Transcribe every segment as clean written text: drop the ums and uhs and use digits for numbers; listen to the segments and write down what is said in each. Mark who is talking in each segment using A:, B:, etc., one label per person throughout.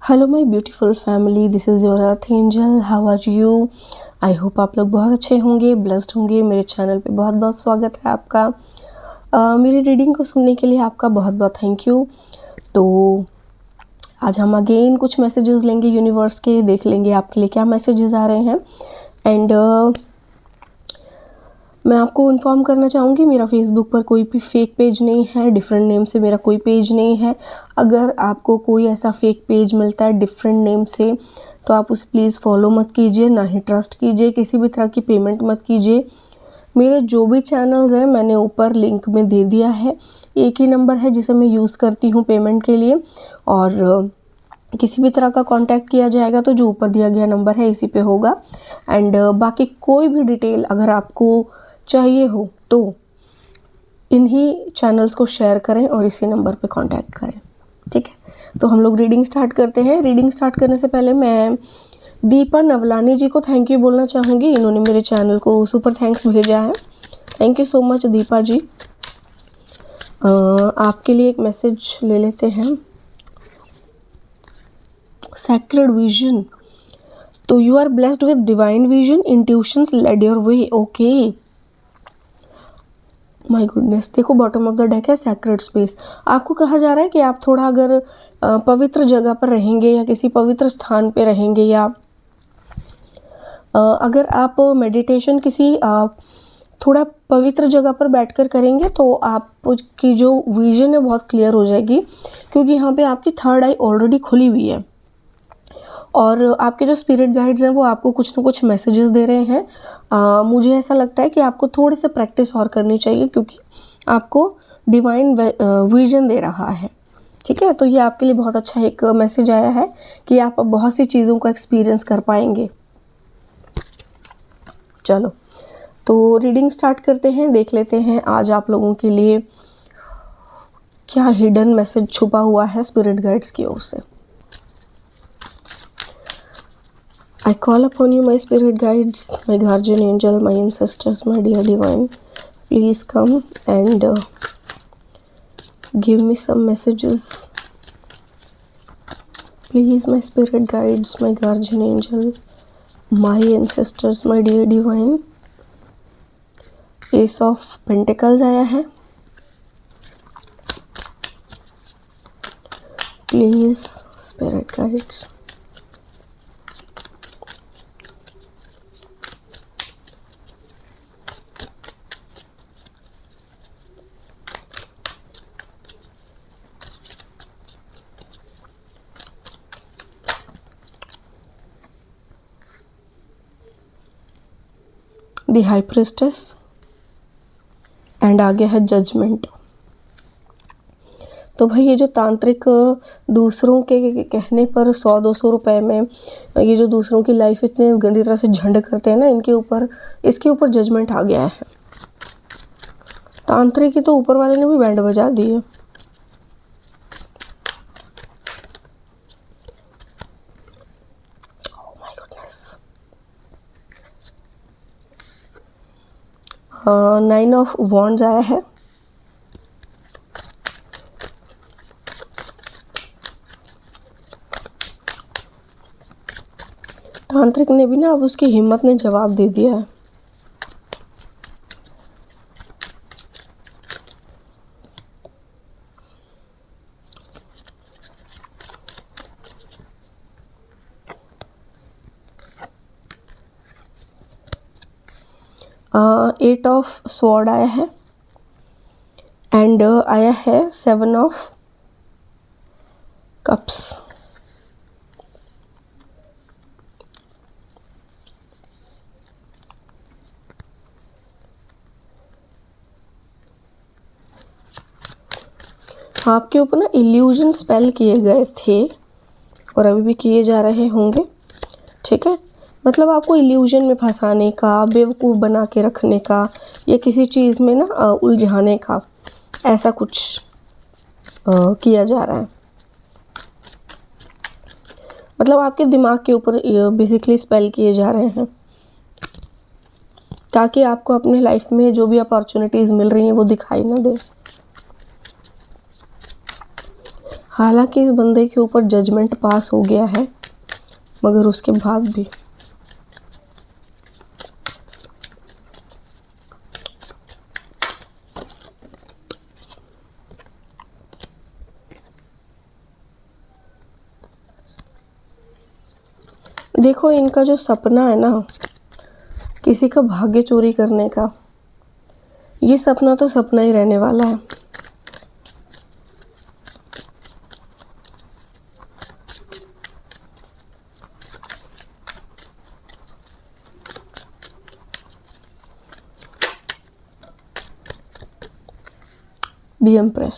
A: Hello my beautiful family, this is your earth angel. How are you? I hope आप लोग बहुत अच्छे होंगे, ब्लेस्ड होंगे। मेरे चैनल पे बहुत बहुत स्वागत है आपका। मेरी रीडिंग को सुनने के लिए आपका बहुत बहुत थैंक यू। तो आज हम अगेन कुछ मैसेजेस लेंगे यूनिवर्स के, देख लेंगे आपके लिए क्या मैसेजेस आ रहे हैं। एंड मैं आपको इन्फॉर्म करना चाहूँगी, मेरा फेसबुक पर कोई भी फेक पेज नहीं है, डिफरेंट नेम से मेरा कोई पेज नहीं है। अगर आपको कोई ऐसा फेक पेज मिलता है डिफरेंट नेम से तो आप उसे प्लीज़ फॉलो मत कीजिए, ना ही ट्रस्ट कीजिए, किसी भी तरह की पेमेंट मत कीजिए। मेरे जो भी चैनल्स हैं मैंने ऊपर लिंक में दे दिया है। एक ही नंबर है जिसे मैं यूज़ करती हूँ पेमेंट के लिए, और किसी भी तरह का कांटेक्ट किया जाएगा तो जो ऊपर दिया गया नंबर है इसी पे होगा। एंड बाकी कोई भी डिटेल अगर आपको चाहिए हो तो इन्हीं चैनल्स को शेयर करें और इसी नंबर पे कांटेक्ट करें, ठीक है। तो हम लोग रीडिंग स्टार्ट करते हैं। रीडिंग स्टार्ट करने से पहले मैं दीपा नवलानी जी को थैंक यू बोलना चाहूँगी। इन्होंने मेरे चैनल को सुपर थैंक्स भेजा है। Thank you so much Deepa ji. आपके लिए एक मैसेज ले लेते हैं। सैक्रेड विजन, तो you are blessed with divine vision, intuitions led your way. Okay, my goodness. देखो बॉटम ऑफ द डेक है सैक्रेड स्पेस। आपको कहा जा रहा है कि आप थोड़ा अगर पवित्र जगह पर रहेंगे या किसी पवित्र स्थान पे रहेंगे, या अगर आप मेडिटेशन किसी थोड़ा पवित्र जगह पर बैठकर करेंगे तो आपकी जो विजन है बहुत क्लियर हो जाएगी, क्योंकि यहाँ पे आपकी थर्ड आई ऑलरेडी खुली हुई है और आपके जो स्पिरिट गाइड्स हैं वो आपको कुछ ना कुछ मैसेजेस दे रहे हैं। मुझे ऐसा लगता है कि आपको थोड़ी सी प्रैक्टिस और करनी चाहिए, क्योंकि आपको डिवाइन विजन दे रहा है, ठीक है। तो ये आपके लिए बहुत अच्छा एक मैसेज आया है कि आप अब बहुत सी चीज़ों को एक्सपीरियंस कर पाएंगे। चलो तो रीडिंग स्टार्ट करते हैं, देख लेते हैं आज आप लोगों के लिए क्या हिडन मैसेज छुपा हुआ है स्पिरिट गाइड्स की ओर से। I call upon you, my spirit guides, my guardian angel, my ancestors, my dear divine. Please come and give me some messages. Please, my spirit guides, my guardian angel, my ancestors, my dear divine. Ace of Pentacles आया है। Please, spirit guides. The high priestess and आगे है judgement. तो भाई ये जो तांत्रिक दूसरों के कहने पर 100-200 रुपए में ये जो दूसरों की लाइफ इतने गंदी तरह से झंड करते हैं ना, इसके ऊपर जजमेंट आ गया है। तांत्रिक की तो ऊपर वाले ने भी बैंड बजा दी है। Oh my goodness. 9 of wands आया है। तांत्रिक ने भी ना अब उसकी हिम्मत ने जवाब दे दिया है। एट ऑफ स्वॉर्ड आया है एंड आया है 7 ऑफ कप्स। आपके ऊपर ना इल्यूजन स्पेल किए गए थे और अभी भी किए जा रहे होंगे, ठीक है। मतलब आपको इल्यूजन में फंसाने का, बेवकूफ़ बना के रखने का, या किसी चीज़ में ना उलझाने का, ऐसा कुछ किया जा रहा है। मतलब आपके दिमाग के ऊपर बेसिकली स्पेल किए जा रहे हैं, ताकि आपको अपने लाइफ में जो भी अपॉर्चुनिटीज़ मिल रही हैं वो दिखाई ना दे। हालांकि इस बंदे के ऊपर जजमेंट पास हो गया है, मगर उसके बाद भी देखो, इनका जो सपना है ना किसी का भाग्य चोरी करने का, ये सपना तो सपना ही रहने वाला है। The empress,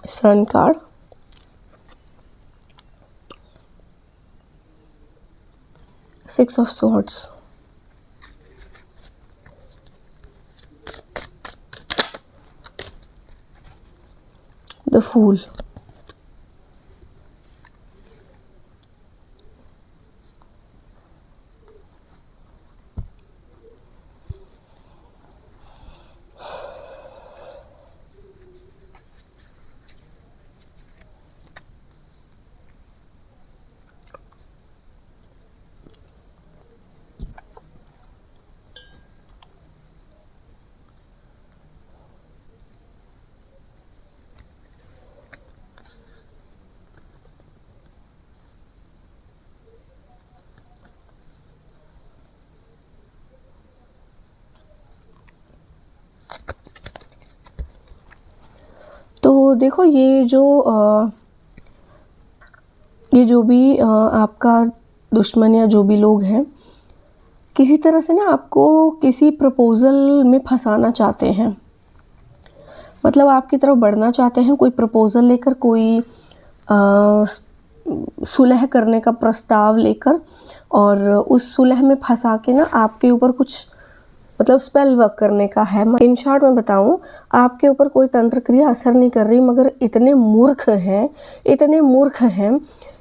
A: sun card, six of swords, the fool, तो देखो ये जो भी आपका दुश्मन या जो भी लोग हैं, किसी तरह से ना आपको किसी प्रपोज़ल में फंसाना चाहते हैं। मतलब आपकी तरफ बढ़ना चाहते हैं, कोई प्रपोज़ल लेकर, कोई सुलह करने का प्रस्ताव लेकर, और उस सुलह में फंसा के ना आपके ऊपर कुछ मतलब स्पेल वर्क करने का है। इन शॉर्ट मैं बताऊं, आपके ऊपर कोई तंत्र क्रिया असर नहीं कर रही, मगर इतने मूर्ख हैं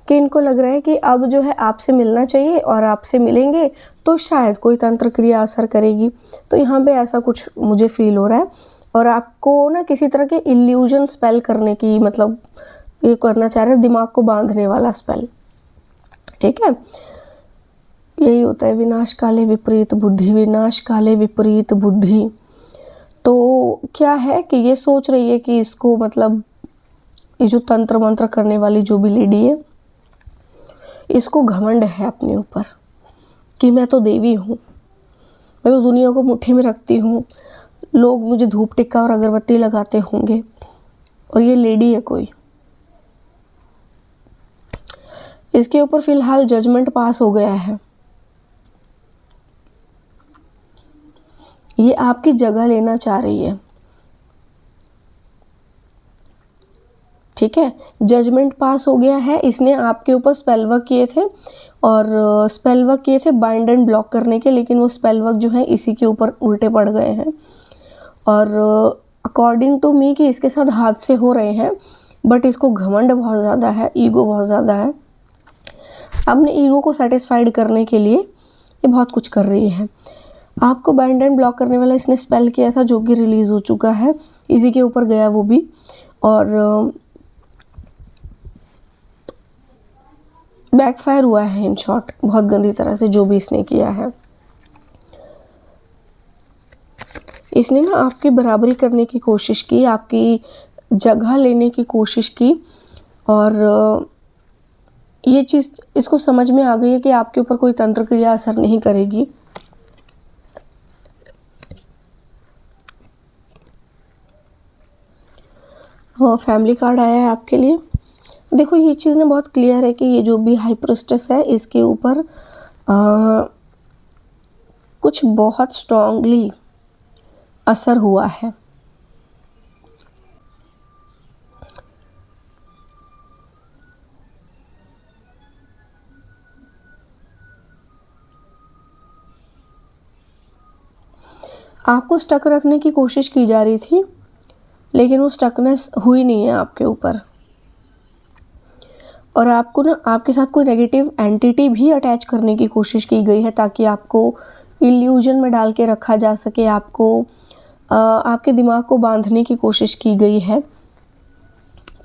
A: कि इनको लग रहा है कि अब जो है आपसे मिलना चाहिए, और आपसे मिलेंगे तो शायद कोई तंत्र क्रिया असर करेगी। तो यहाँ पे ऐसा कुछ मुझे फील हो रहा है, और आपको ना किसी तरह के इल्यूजन स्पेल करने की, मतलब ये करना चाह रहे हैं, दिमाग को बांधने वाला स्पेल। ठीक है, यही होता है विनाश काले विपरीत बुद्धि, विनाश काले विपरीत बुद्धि। तो क्या है कि ये सोच रही है कि इसको, मतलब ये जो तंत्र मंत्र करने वाली जो भी लेडी है, इसको घमंड है अपने ऊपर कि मैं तो देवी हूँ, मैं तो दुनिया को मुट्ठी में रखती हूँ, लोग मुझे धूप टिक्का और अगरबत्ती लगाते होंगे, और ये लेडी है कोई। इसके ऊपर फिलहाल जजमेंट पास हो गया है। ये आपकी जगह लेना चाह रही है। ठीक है, जजमेंट पास हो गया है। इसने आपके ऊपर स्पेल वर्क किए थे, और स्पेल वर्क किए थे बाइंड एंड ब्लॉक करने के, लेकिन वो स्पेल वर्क जो है इसी के ऊपर उल्टे पड़ गए हैं। और अकॉर्डिंग टू मी कि इसके साथ हादसे हो रहे हैं, बट इसको घमंड बहुत ज़्यादा है, ईगो बहुत ज़्यादा है। अपने ईगो को सेटिस्फाइड करने के लिए ये बहुत कुछ कर रही है। आपको बाइंड एंड ब्लॉक करने वाला इसने स्पेल किया था, जो कि रिलीज़ हो चुका है, इसी के ऊपर गया वो भी, और बैकफायर हुआ है इन शॉर्ट, बहुत गंदी तरह से जो भी इसने किया है। इसने ना आपकी बराबरी करने की कोशिश की, आपकी जगह लेने की कोशिश की, और ये चीज़ इसको समझ में आ गई है कि आपके ऊपर कोई तंत्र क्रिया असर नहीं करेगी। फैमिली कार्ड आया है आपके लिए। देखो, ये चीज़ ना बहुत क्लियर है कि ये जो भी हाई प्रीस्टेस है, इसके ऊपर कुछ बहुत स्ट्रांगली असर हुआ है। आपको स्टक रखने की कोशिश की जा रही थी, लेकिन वो स्टकनेस हुई नहीं है आपके ऊपर, और आपको ना आपके साथ कोई नेगेटिव एंटिटी भी अटैच करने की कोशिश की गई है, ताकि आपको इल्यूजन में डाल के रखा जा सके, आपको आपके दिमाग को बांधने की कोशिश की गई है।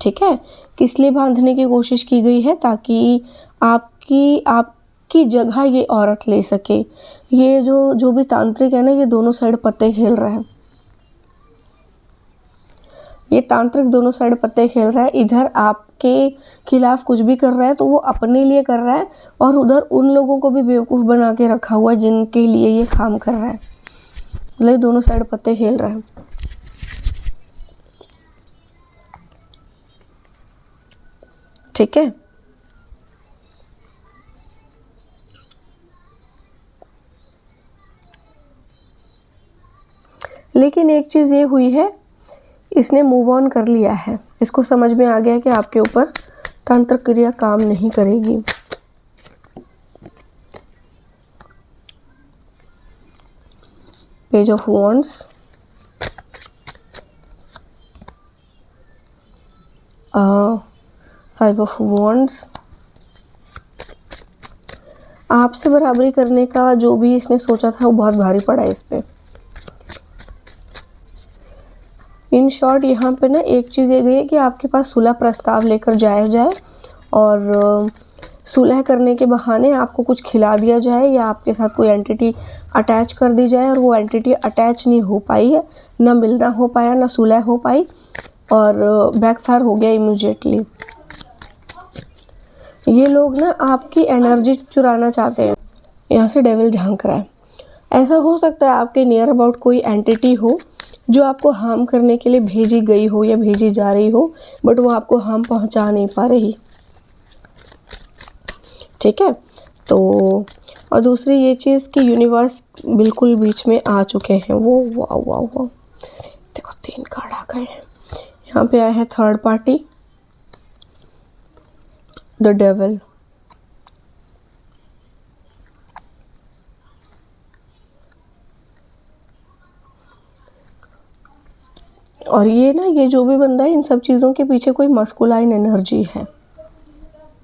A: ठीक है, किस लिए बांधने की कोशिश की गई है? ताकि आपकी जगह ये औरत ले सके। ये जो भी तांत्रिक है ना, ये दोनों साइड पत्ते खेल रहा है। ये तांत्रिक दोनों साइड पत्ते खेल रहा है। इधर आपके खिलाफ कुछ भी कर रहा है तो वो अपने लिए कर रहा है, और उधर उन लोगों को भी बेवकूफ़ बना के रखा हुआ है जिनके लिए ये काम कर रहा है। मतलब दोनों साइड पत्ते खेल रहा है। ठीक है, लेकिन एक चीज़ ये हुई है, इसने मूव ऑन कर लिया है। इसको समझ में आ गया कि आपके ऊपर तंत्र क्रिया काम नहीं करेगी। Page of wands, five of wands. आपसे बराबरी करने का जो भी इसने सोचा था वो बहुत भारी पड़ा इस पे। इन शॉर्ट यहाँ पे ना एक चीज़ ये गई है कि आपके पास सुलह प्रस्ताव लेकर जाया जाए, और सुलह करने के बहाने आपको कुछ खिला दिया जाए, या आपके साथ कोई एंटिटी अटैच कर दी जाए, और वो एंटिटी अटैच नहीं हो पाई है, ना मिलना हो पाया, ना सुलह हो पाई, और बैकफायर हो गया इमीडिएटली। ये लोग ना आपकी एनर्जी चुराना चाहते हैं। यहाँ से डेविल झांक रहा है। ऐसा हो सकता है आपके नियर अबाउट कोई एंटिटी हो जो आपको हार्म करने के लिए भेजी गई हो या भेजी जा रही हो, बट वो आपको हार्म पहुंचा नहीं पा रही। ठीक है, तो और दूसरी ये चीज़ कि यूनिवर्स बिल्कुल बीच में आ चुके हैं। वो वाह वाह वाह, देखो 3 कार्ड आ गए हैं। यहाँ पे आया है थर्ड पार्टी, द डेविल। और ये जो भी बंदा है, इन सब चीज़ों के पीछे कोई मस्कुलाइन एनर्जी है,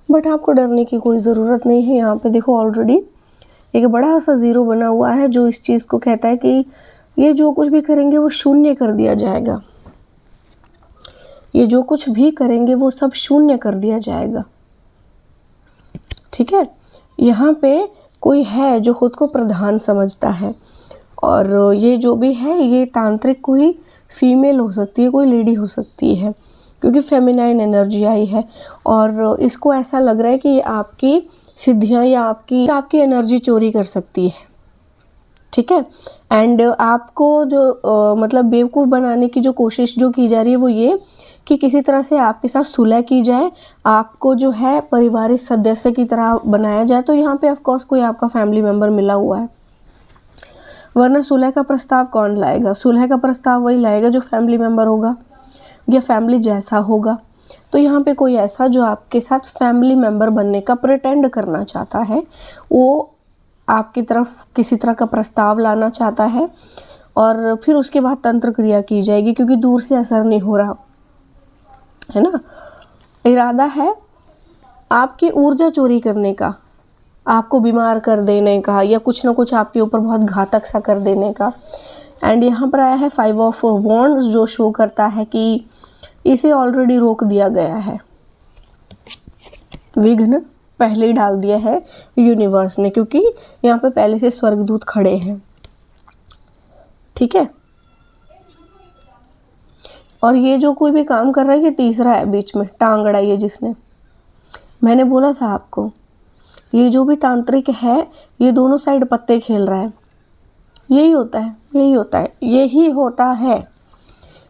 A: बट आपको डरने की कोई ज़रूरत नहीं है। यहाँ पे देखो ऑलरेडी एक बड़ा सा ज़ीरो बना हुआ है जो इस चीज़ को कहता है कि ये जो कुछ भी करेंगे वो शून्य कर दिया जाएगा। ये जो कुछ भी करेंगे वो सब शून्य कर दिया जाएगा। ठीक है, यहाँ पे कोई है जो खुद को प्रधान समझता है, और ये जो भी है ये तांत्रिक कोई फीमेल हो सकती है, कोई लेडी हो सकती है, क्योंकि फेमिनाइन एनर्जी आई है, और इसको ऐसा लग रहा है कि ये आपकी सिद्धियाँ या आपकी एनर्जी चोरी कर सकती है। ठीक है, एंड आपको जो मतलब बेवकूफ़ बनाने की जो कोशिश जो की जा रही है वो ये कि किसी तरह से आपके साथ सुलह की जाए, आपको जो है पारिवारिक सदस्य की तरह बनाया जाए। तो यहाँ पे ऑफ कोर्स कोई आपका फैमिली मेम्बर मिला हुआ है, वरना सुलह का प्रस्ताव कौन लाएगा? सुलह का प्रस्ताव वही लाएगा जो फैमिली मेम्बर होगा या फैमिली जैसा होगा। तो यहाँ पे कोई ऐसा जो आपके साथ फैमिली मेम्बर बनने का प्रिटेंड करना चाहता है, वो आपकी तरफ किसी तरह का प्रस्ताव लाना चाहता है, और फिर उसके बाद तंत्र क्रिया की जाएगी, क्योंकि दूर से असर नहीं हो रहा है ना। इरादा है आपकी ऊर्जा चोरी करने का, आपको बीमार कर देने का, या कुछ ना कुछ आपके ऊपर बहुत घातक सा कर देने का। एंड यहाँ पर आया है 5 ऑफ वॉन्ड्स, जो शो करता है कि इसे ऑलरेडी रोक दिया गया है, विघ्न पहले ही डाल दिया है यूनिवर्स ने, क्योंकि यहाँ पे पहले से स्वर्गदूत खड़े हैं। ठीक है, और ये जो कोई भी काम कर रहा है, ये तीसरा है बीच में टांग अड़ाई है जिसने। मैंने बोला था आपको, ये जो भी तांत्रिक है ये दोनों साइड पत्ते खेल रहा है। यही होता है, यही होता है, यही होता है।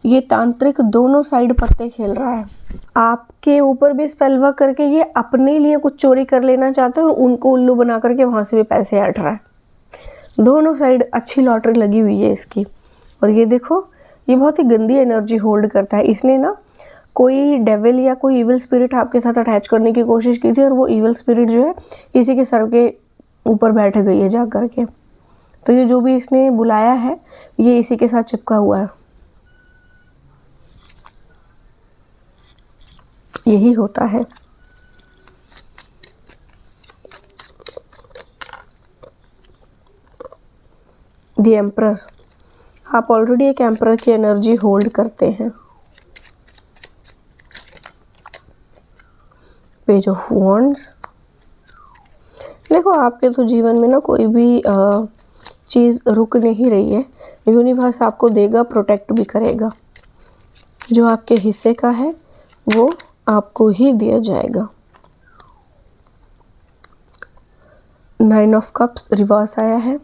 A: ये तांत्रिक दोनों साइड पत्ते खेल रहा है। आपके ऊपर भी स्पेल वर्क करके ये अपने लिए कुछ चोरी कर लेना चाहता है, और उनको उल्लू बना करके वहाँ से भी पैसे हट रहा है। दोनों साइड अच्छी लॉटरी लगी हुई है इसकी। और ये देखो, ये बहुत ही गंदी एनर्जी होल्ड करता है। इसने ना कोई डेविल या कोई इविल स्पिरिट आपके साथ अटैच करने की कोशिश की थी, और वो इविल स्पिरिट जो है इसी के सर के ऊपर बैठ गई है जा करके। तो ये जो भी इसने बुलाया है ये इसी के साथ चिपका हुआ है। यही होता है। द एम्परर, आप ऑलरेडी एक एम्परर की एनर्जी होल्ड करते हैं। पेज ऑफ वॉन्ड्स, देखो आपके तो जीवन में ना कोई भी चीज़ रुक नहीं रही है। यूनिवर्स आपको देगा, प्रोटेक्ट भी करेगा। जो आपके हिस्से का है वो आपको ही दिया जाएगा। 9 ऑफ कप्स रिवर्स आया है।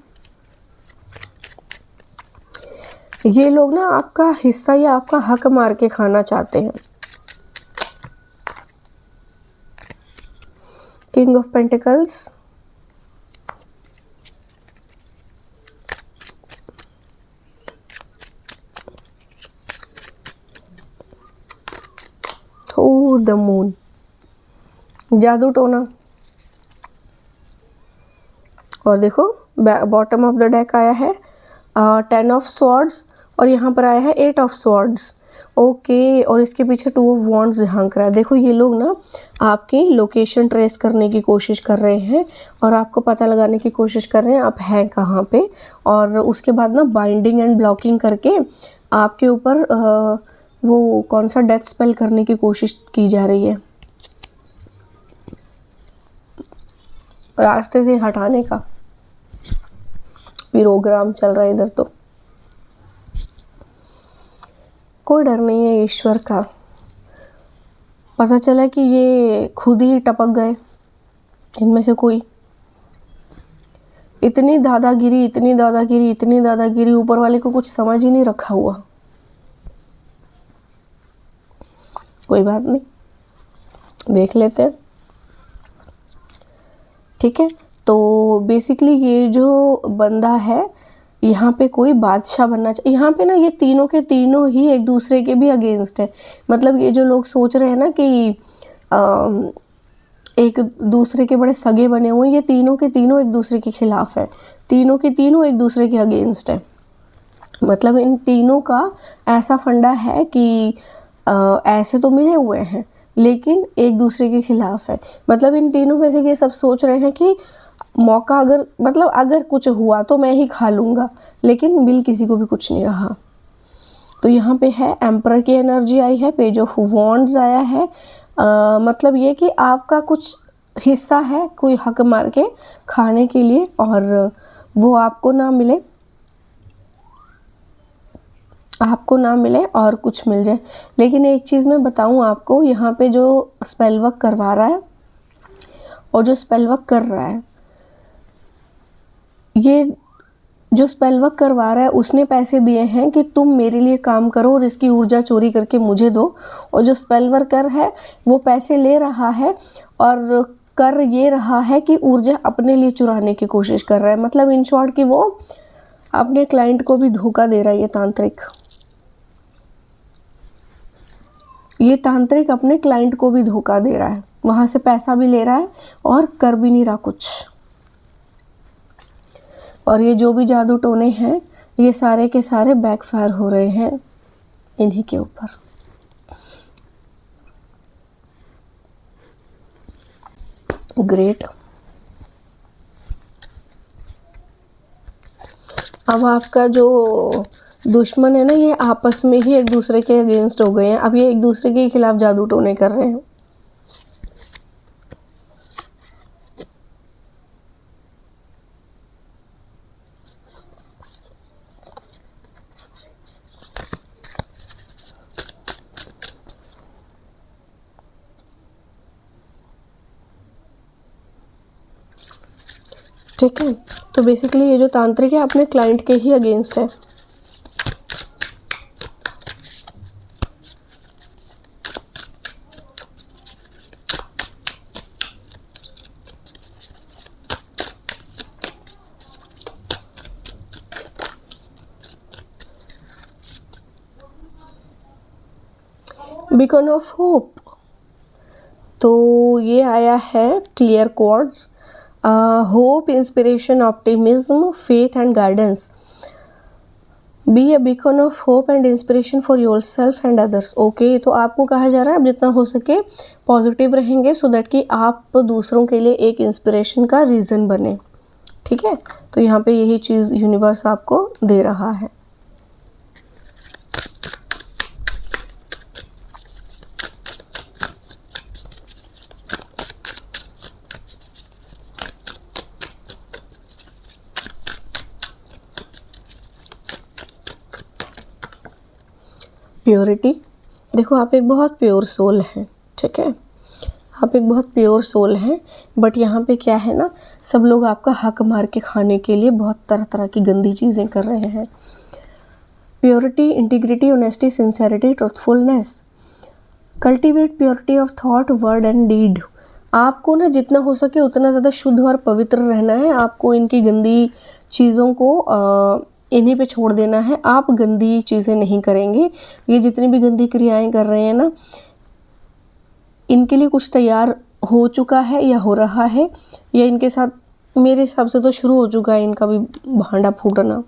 A: ये लोग ना आपका हिस्सा या आपका हक मार के खाना चाहते हैं। King of pentacles, the moon, जादू टोना। और देखो बॉटम ऑफ द डेक आया है 10 ऑफ स्वॉर्ड्स और यहाँ पर आया है 8 ऑफ स्वॉर्ड्स। ओके, और इसके पीछे 2 ऑफ वॉन्ड्स झांक रहा है। देखो ये लोग ना आपकी लोकेशन ट्रेस करने की कोशिश कर रहे हैं और आपको पता लगाने की कोशिश कर रहे हैं आप हैं कहाँ पे, और उसके बाद ना बाइंडिंग एंड ब्लॉकिंग करके आपके ऊपर वो कौन सा डेथ स्पेल करने की कोशिश की जा रही है, रास्ते से हटाने का प्रोग्राम चल रहा है इधर। तो कोई डर नहीं है ईश्वर का। पता चला कि ये खुद ही टपक गए इनमें से कोई। इतनी दादागिरी, इतनी दादागिरी, इतनी दादागिरी, ऊपर वाले को कुछ समझ ही नहीं रखा हुआ। कोई बात नहीं, देख लेते हैं। ठीक है, तो बेसिकली ये जो बंदा है यहाँ पे कोई बादशाह बनना चाहिए। यहाँ पे ना ये तीनों के तीनों ही एक दूसरे के भी अगेंस्ट है। मतलब ये जो लोग सोच रहे हैं ना कि एक दूसरे के बड़े सगे बने हुए हैं, ये तीनों के तीनों एक दूसरे के खिलाफ है। तीनों के तीनों एक दूसरे के अगेंस्ट है। मतलब इन तीनों का ऐसा फंडा है कि ऐसे तो मिले हुए हैं लेकिन एक दूसरे के खिलाफ है। मतलब इन तीनों में से ये सब सोच रहे हैं कि मौका अगर कुछ हुआ तो मैं ही खा लूँगा, लेकिन मिल किसी को भी कुछ नहीं रहा। तो यहाँ पे है एम्परर की एनर्जी आई है, पेज ऑफ वॉन्ड्स आया है। मतलब ये कि आपका कुछ हिस्सा है कोई हक मार के खाने के लिए और वो आपको ना मिले और कुछ मिल जाए। लेकिन एक चीज़ मैं बताऊँ आपको, यहाँ पे जो स्पेल वर्क करवा रहा है और जो स्पेल वर्क कर रहा है, ये जो स्पेल वर्क करवा रहा है उसने पैसे दिए हैं कि तुम मेरे लिए काम करो और इसकी ऊर्जा चोरी करके मुझे दो। और जो स्पेल वर्कर है वो पैसे ले रहा है और कर ये रहा है कि ऊर्जा अपने लिए चुराने की कोशिश कर रहा है। मतलब इन शॉर्ट कि वो अपने क्लाइंट को भी धोखा दे रहा है। ये तांत्रिक अपने क्लाइंट को भी धोखा दे रहा है, वहाँ से पैसा भी ले रहा है और कर भी नहीं रहा कुछ। और ये जो भी जादू टोने हैं ये सारे के सारे बैकफायर हो रहे हैं इन्हीं के ऊपर। ग्रेट। अब आपका जो दुश्मन है ना, ये आपस में ही एक दूसरे के अगेंस्ट हो गए हैं। अब ये एक दूसरे के खिलाफ जादू टोने कर रहे हैं। ठीक है, तो बेसिकली ये जो तांत्रिक है अपने क्लाइंट के ही अगेंस्ट है। बीकन ऑफ होप, तो ये आया है clear cords. Hope, inspiration, optimism, faith and guidance. Be a beacon of hope and inspiration for yourself and others. Okay, तो आपको कहा जा रहा है आप जितना हो सके पॉजिटिव रहेंगे सो दैट कि आप दूसरों के लिए एक इंस्पिरेशन का रीज़न बने। ठीक है, तो यहाँ पे यही चीज़ यूनिवर्स आपको दे रहा है। प्योरिटी, देखो आप एक बहुत प्योर सोल हैं, ठीक है, आप एक बहुत प्योर सोल हैं, बट यहाँ पे क्या है ना, सब लोग आपका हक मार के खाने के लिए बहुत तरह तरह की गंदी चीज़ें कर रहे हैं। Purity, integrity, honesty, sincerity, truthfulness, cultivate purity of thought, word and deed. आपको ना जितना हो सके उतना ज़्यादा शुद्ध और पवित्र रहना है। आपको इनकी गंदी चीज़ों को इन्हीं पे छोड़ देना है। आप गंदी चीज़ें नहीं करेंगे। ये जितनी भी गंदी क्रियाएं कर रहे हैं ना, इनके लिए कुछ तैयार हो चुका है या हो रहा है, या इनके साथ मेरे हिसाब से तो शुरू हो चुका है इनका भी भांडा फूटना।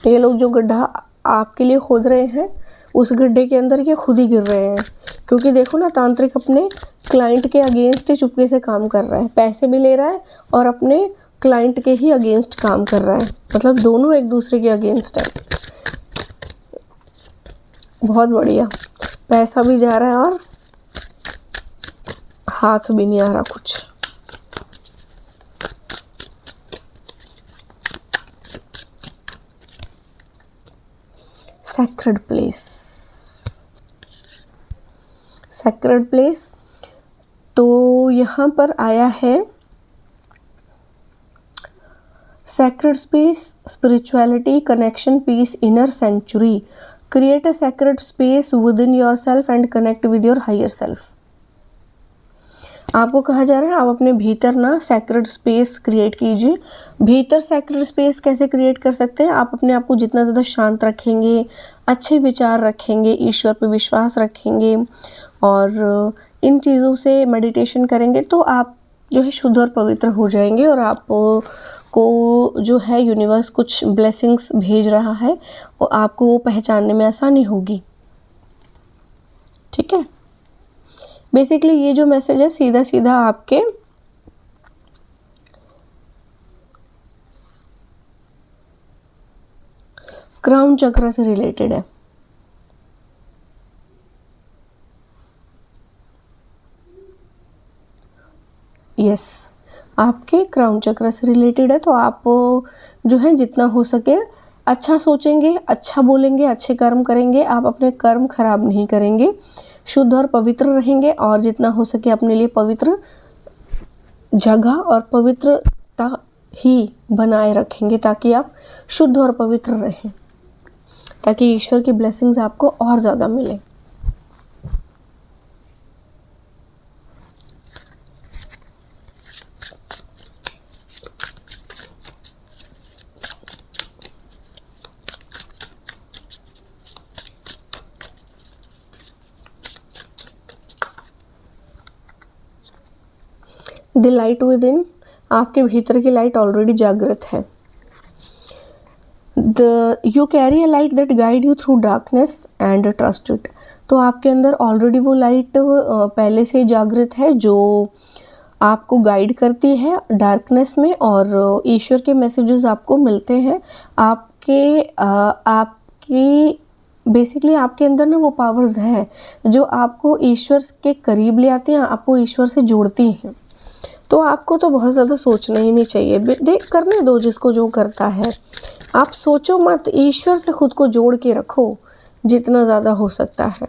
A: ये लोग जो गड्ढा आपके लिए खोद रहे हैं, उस गड्ढे के अंदर ये खुद ही गिर रहे हैं, क्योंकि देखो ना, तांत्रिक अपने क्लाइंट के अगेंस्ट ही चुपके से काम कर रहा है, पैसे भी ले रहा है और अपने क्लाइंट के ही अगेंस्ट काम कर रहा है, मतलब दोनों एक दूसरे के अगेंस्ट है। बहुत बढ़िया, पैसा भी जा रहा है और हाथ भी नहीं आ रहा कुछ। सैक्रेड प्लेस, सैक्रेड प्लेस तो यहाँ पर आया है sacred space, spirituality, connection, peace, inner sanctuary. Create a sacred space within yourself and connect with your higher self. आपको कहा जा रहा है आप अपने भीतर ना सैक्रेड स्पेस क्रिएट कीजिए। भीतर सैक्रेड स्पेस कैसे क्रिएट कर सकते हैं? आप अपने आप को जितना ज़्यादा शांत रखेंगे, अच्छे विचार रखेंगे, ईश्वर पे विश्वास रखेंगे और इन चीज़ों से मेडिटेशन करेंगे, तो आप जो है शुद्ध और पवित्र हो जाएंगे और आप को जो है यूनिवर्स कुछ ब्लेसिंग्स भेज रहा है और आपको वो पहचानने में आसानी होगी। ठीक है, बेसिकली ये जो मैसेज है सीधा सीधा आपके क्राउन चक्र से रिलेटेड है। यस, आपके क्राउन चक्र से रिलेटेड है, तो आप जो है जितना हो सके अच्छा सोचेंगे, अच्छा बोलेंगे, अच्छे कर्म करेंगे, आप अपने कर्म खराब नहीं करेंगे, शुद्ध और पवित्र रहेंगे और जितना हो सके अपने लिए पवित्र जगह और पवित्रता ही बनाए रखेंगे, ताकि आप शुद्ध और पवित्र रहें, ताकि ईश्वर की ब्लेसिंग्स आपको और ज़्यादा मिले। द लाइट विद इन, आपके भीतर की लाइट ऑलरेडी जागृत है। You carry a light that guide you through darkness and trust it, तो आपके अंदर ऑलरेडी वो लाइट पहले से जागृत है जो आपको गाइड करती है डार्कनेस में, और ईश्वर के मैसेजेस आपको मिलते हैं। आपकी बेसिकली आपके अंदर ना वो पावर्स हैं जो आपको ईश्वर के करीब ले आती हैं, आपको ईश्वर से जोड़ती हैं। तो आपको तो बहुत ज़्यादा सोचना ही नहीं चाहिए, देख करने दो जिसको जो करता है, आप सोचो मत, ईश्वर से खुद को जोड़ के रखो जितना ज़्यादा हो सकता है।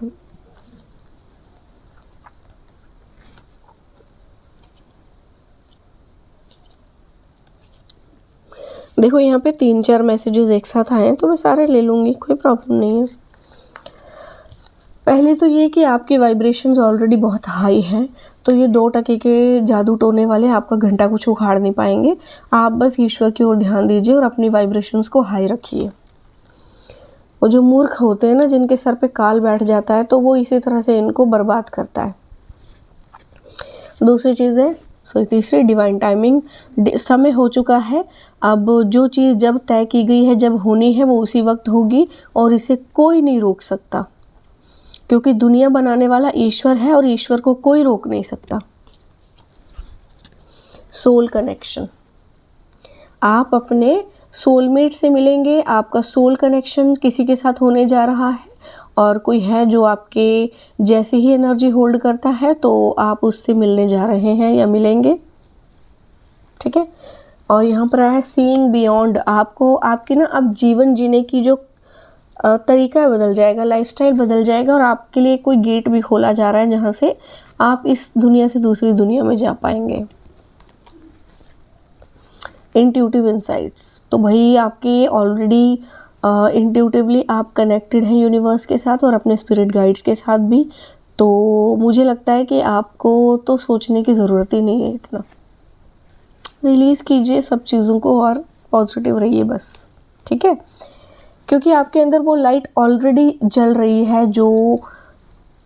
A: देखो यहाँ पे 3-4 मैसेजेस एक साथ आए हैं, तो मैं सारे ले लूँगी, कोई प्रॉब्लम नहीं है। पहले तो ये कि आपके वाइब्रेशंस ऑलरेडी बहुत हाई हैं, तो ये 2 टके के जादू टोने वाले आपका घंटा कुछ उखाड़ नहीं पाएंगे। आप बस ईश्वर की ओर ध्यान दीजिए और अपनी वाइब्रेशंस को हाई रखिए। वो जो मूर्ख होते हैं ना, जिनके सर पे काल बैठ जाता है, तो वो इसी तरह से इनको बर्बाद करता है। दूसरी चीज़ है, तीसरी डिवाइन टाइमिंग, समय हो चुका है। अब जो चीज़ जब तय की गई है, जब होनी है, वो उसी वक्त होगी और इसे कोई नहीं रोक सकता, क्योंकि दुनिया बनाने वाला ईश्वर है और ईश्वर को कोई रोक नहीं सकता। Soul connection. आप अपने सोलमेट से मिलेंगे, आपका सोल कनेक्शन किसी के साथ होने जा रहा है और कोई है जो आपके जैसे ही एनर्जी होल्ड करता है तो आप उससे मिलने जा रहे हैं या मिलेंगे, ठीक है। और यहाँ पर आया है सीइंग बियॉन्ड। आपको आपकी ना अब जीवन जीने की जो तरीका बदल जाएगा, लाइफस्टाइल बदल जाएगा और आपके लिए कोई गेट भी खोला जा रहा है जहाँ से आप इस दुनिया से दूसरी दुनिया में जा पाएंगे। इंट्यूटिव इंसाइट्स, तो भाई आपके ऑलरेडी इंट्यूटिवली आप कनेक्टेड हैं यूनिवर्स के साथ और अपने स्पिरिट गाइड्स के साथ भी, तो मुझे लगता है कि आपको तो सोचने की ज़रूरत ही नहीं है इतना। रिलीज़ कीजिए सब चीज़ों को और पॉजिटिव रहिए बस, ठीक है। क्योंकि आपके अंदर वो लाइट ऑलरेडी जल रही है जो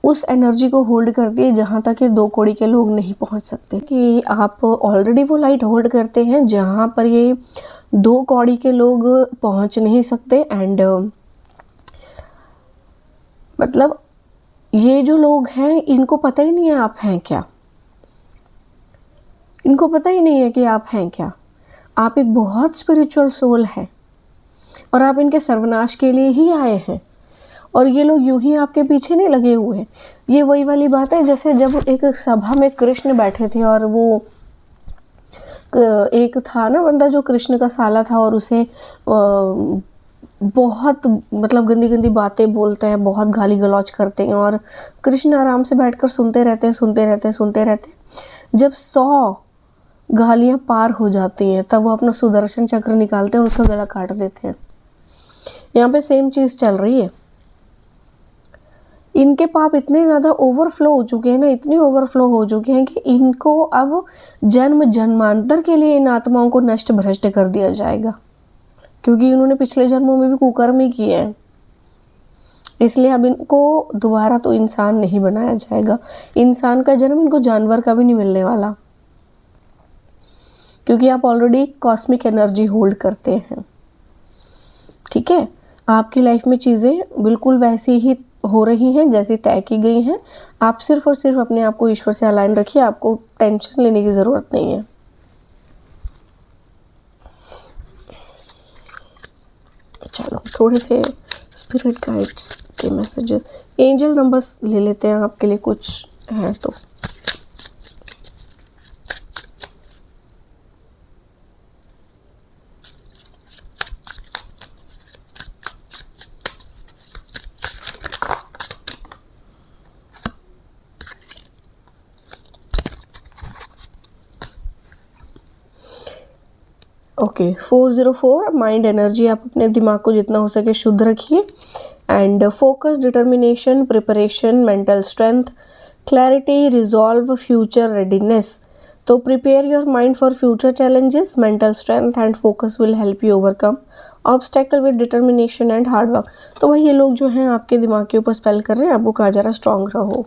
A: उस एनर्जी को होल्ड करती है जहाँ तक ये 2 कौड़ी के लोग नहीं पहुँच सकते। कि आप ऑलरेडी वो लाइट होल्ड करते हैं जहाँ पर ये 2 कौड़ी के लोग पहुँच नहीं सकते। एंड मतलब ये जो लोग हैं इनको पता ही नहीं है आप हैं क्या, इनको पता ही नहीं है कि आप हैं क्या। आप एक बहुत स्पिरिचुअल सोल है और आप इनके सर्वनाश के लिए ही आए हैं और ये लोग यूं ही आपके पीछे नहीं लगे हुए हैं। ये वही वाली बात है जैसे जब एक सभा में कृष्ण बैठे थे और वो एक था ना बंदा जो कृष्ण का साला था और उसे बहुत मतलब गंदी गंदी बातें बोलते हैं, बहुत गाली गलौज करते हैं और कृष्ण आराम से बैठकर सुनते रहते हैं, सुनते रहते हैं, सुनते रहते हैं। जब 100 गालियाँ पार हो जाती हैं तब वो अपना सुदर्शन चक्र निकालते हैं और उसका गला काट देते हैं। यहाँ पे सेम चीज़ चल रही है। इनके पाप इतने ज़्यादा ओवरफ्लो हो चुके हैं ना, इतने ओवरफ्लो हो चुके हैं कि इनको अब जन्म जन्मांतर के लिए इन आत्माओं को नष्ट भ्रष्ट कर दिया जाएगा, क्योंकि इन्होंने पिछले जन्मों में भी कुकर्म ही किए हैं। इसलिए अब इनको दोबारा तो इंसान नहीं बनाया जाएगा। इंसान का जन्म इनको जानवर का भी नहीं मिलने वाला, क्योंकि आप ऑलरेडी कॉस्मिक एनर्जी होल्ड करते हैं, ठीक है। आपकी लाइफ में चीज़ें बिल्कुल वैसी ही हो रही हैं जैसी तय की गई हैं। आप सिर्फ और सिर्फ अपने आप को ईश्वर से अलाइन रखिए, आपको टेंशन लेने की ज़रूरत नहीं है। चलो थोड़े से स्पिरिट गाइड्स के मैसेजेस, एंजल नंबर्स ले लेते हैं आपके लिए, कुछ है तो। ओके 404 माइंड एनर्जी, आप अपने दिमाग को जितना हो सके शुद्ध रखिए। And focus, determination, preparation, mental strength, clarity, resolve, future readiness. तो prepare your mind for future challenges, mental strength and focus will help you overcome obstacle with determination and hard work. तो भाई ये लोग जो हैं आपके दिमाग के ऊपर स्पेल कर रहे हैं, आपको कहा जा रहा है स्ट्रांग रहो।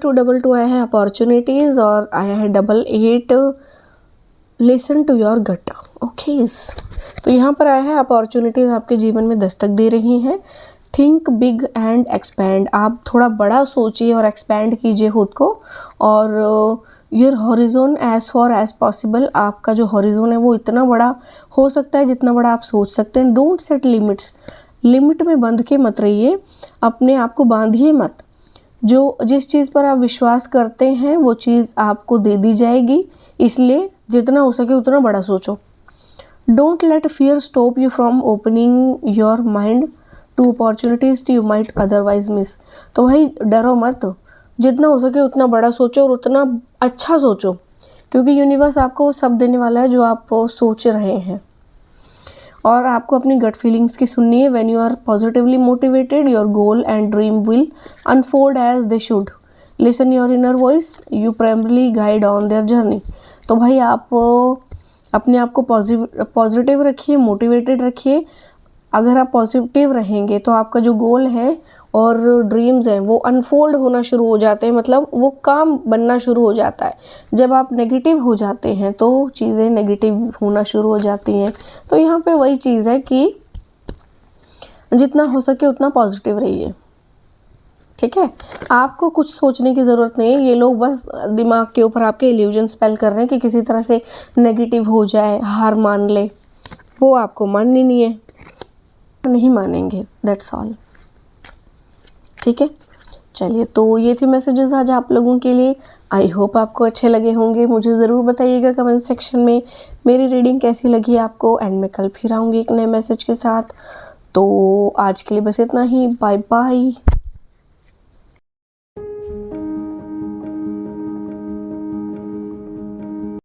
A: डबल टू आया है अपॉर्चुनिटीज़ और आया है 88 listen to your gut. Okay, तो यहाँ पर आया है अपॉर्चुनिटीज़ आपके जीवन में दस्तक दे रही हैं। थिंक बिग एंड एक्सपैंड, आप थोड़ा बड़ा सोचिए और एक्सपैंड कीजिए खुद को। और your horizon as far as possible, आपका जो हॉरिजोन है वो इतना बड़ा हो सकता है जितना बड़ा आप सोच सकते हैं। डोंट सेट लिमिट्स, लिमिट में बंध के मत रहिए, अपने आप को बांधिए मत। जो जिस चीज़ पर आप विश्वास करते हैं वो चीज़ आपको दे दी जाएगी, इसलिए जितना हो सके उतना बड़ा सोचो। Don't let fear stop you from opening your mind to opportunities you might otherwise miss. तो भाई डरो मत, जितना हो सके उतना बड़ा सोचो और उतना अच्छा सोचो, क्योंकि यूनिवर्स आपको वो सब देने वाला है जो आप सोच रहे हैं। और आपको अपनी गट फीलिंग्स की सुननी है। When you are positively motivated, your goal and dream will unfold as they should. Listen your inner voice, you primarily guide on their journey. तो भाई आप अपने आप को पॉजिटिव रखिए, मोटिवेटेड रखिए। अगर आप पॉजिटिव रहेंगे तो आपका जो गोल है और ड्रीम्स हैं वो अनफोल्ड होना शुरू हो जाते हैं, मतलब वो काम बनना शुरू हो जाता है। जब आप नेगेटिव हो जाते हैं तो चीज़ें नेगेटिव होना शुरू हो जाती हैं। तो यहाँ पे वही चीज़ है कि जितना हो सके उतना पॉजिटिव रहिए, ठीक है। आपको कुछ सोचने की ज़रूरत नहीं है, ये लोग बस दिमाग के ऊपर आपके इल्यूजन स्पेल कर रहे हैं कि किसी तरह से नेगेटिव हो जाए, हार मान ले। वो आपको माननी नहीं है, नहीं मानेंगे, दैट्स ऑल, ठीक है। चलिए, तो ये थे मैसेजेस आज आप लोगों के लिए। आई होप आपको अच्छे लगे होंगे। मुझे ज़रूर बताइएगा कमेंट सेक्शन में मेरी रीडिंग कैसी लगी आपको। एंड मैं कल फिर आऊँगी एक नए मैसेज के साथ। तो आज के लिए बस इतना ही। Bye bye.